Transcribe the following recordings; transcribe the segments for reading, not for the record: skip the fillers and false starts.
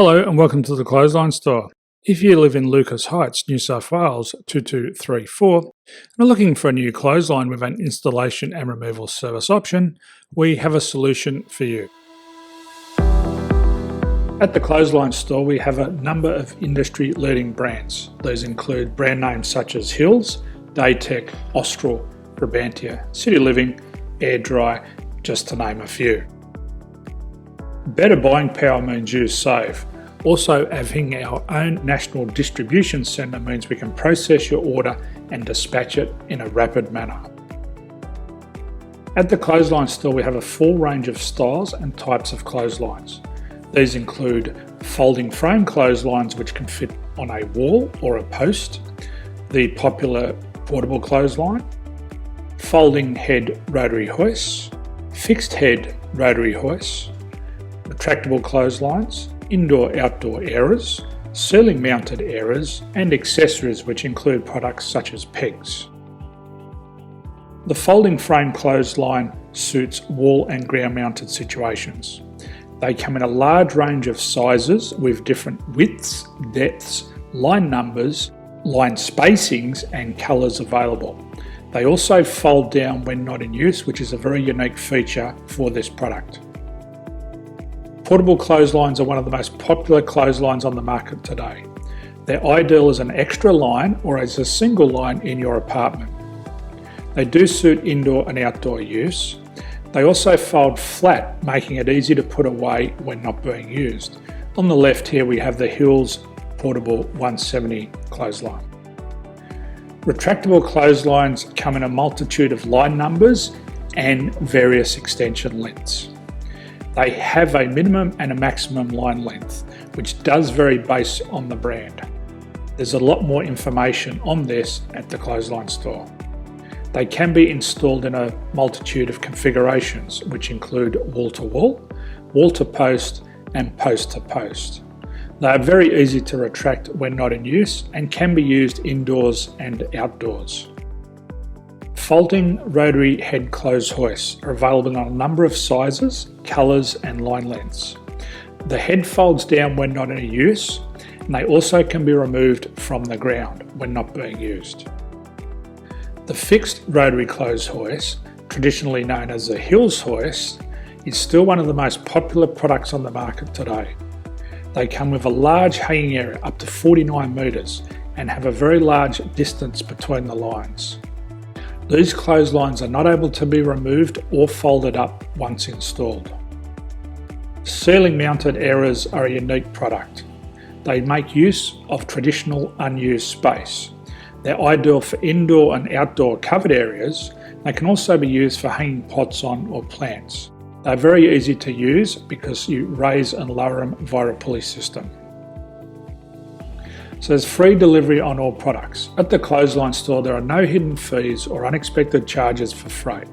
Hello and welcome to the Clothesline Store. If you live in Lucas Heights, New South Wales 2234 and are looking for a new clothesline with an installation and removal service option, we have a solution for you. At the Clothesline Store we have a number of industry leading brands. These include brand names such as Hills, Daytech, Austral, Brabantia, City Living, Air Dry, just to name a few. Better buying power means you save. Also, having our own national distribution centre means we can process your order and dispatch it in a rapid manner. At the Clothesline Store we have a full range of styles and types of clotheslines. These include folding frame clotheslines which can fit on a wall or a post, the popular portable clothesline, folding head rotary hoists, fixed head rotary hoists, retractable clotheslines, indoor-outdoor airers, ceiling mounted airers and accessories which include products such as pegs. The folding frame clothesline suits wall and ground mounted situations. They come in a large range of sizes with different widths, depths, line numbers, line spacings and colours available. They also fold down when not in use, which is a very unique feature for this product. Portable clotheslines are one of the most popular clotheslines on the market today. They're ideal as an extra line or as a single line in your apartment. They do suit indoor and outdoor use. They also fold flat, making it easy to put away when not being used. On the left here we have the Hills Portable 170 clothesline. Retractable clotheslines come in a multitude of line numbers and various extension lengths. They have a minimum and a maximum line length, which does vary based on the brand. There's a lot more information on this at the Clothesline Store. They can be installed in a multitude of configurations, which include wall-to-wall, wall-to-post and post-to-post. They are very easy to retract when not in use and can be used indoors and outdoors. Folding rotary head clothes hoists are available in a number of sizes, colours and line lengths. The head folds down when not in use and they also can be removed from the ground when not being used. The fixed rotary clothes hoist, traditionally known as the Hills hoist, is still one of the most popular products on the market today. They come with a large hanging area up to 49 metres and have a very large distance between the lines. These clotheslines are not able to be removed or folded up once installed. Ceiling mounted airers are a unique product. They make use of traditional unused space. They're ideal for indoor and outdoor covered areas. They can also be used for hanging pots on or plants. They're very easy to use because you raise and lower them via a pulley system. So there's free delivery on all products. At the Clothesline Store there are no hidden fees or unexpected charges for freight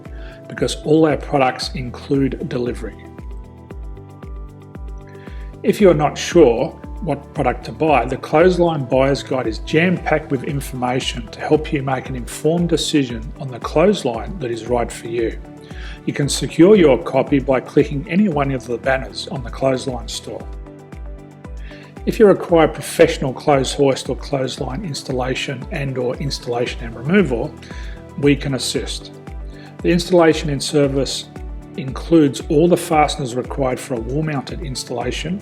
because all our products include delivery. If you are not sure what product to buy, the Clothesline Buyer's Guide is jam-packed with information to help you make an informed decision on the clothesline that is right for you. You can secure your copy by clicking any one of the banners on the Clothesline Store. If you require professional clothes hoist or clothesline installation and/or installation and removal, we can assist. The installation and service includes all the fasteners required for a wall-mounted installation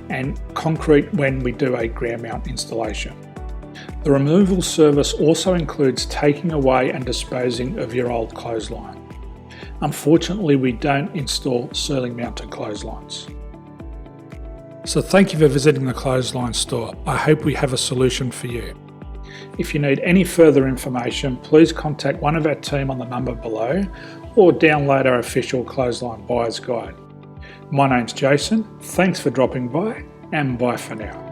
and concrete when we do a ground mount installation. The removal service also includes taking away and disposing of your old clothesline. Unfortunately, we don't install ceiling mounted clotheslines. So thank you for visiting the Clothesline Store. I hope we have a solution for you. If you need any further information, please contact one of our team on the number below or download our official Clothesline Buyer's Guide. My name's Jason, thanks for dropping by and bye for now.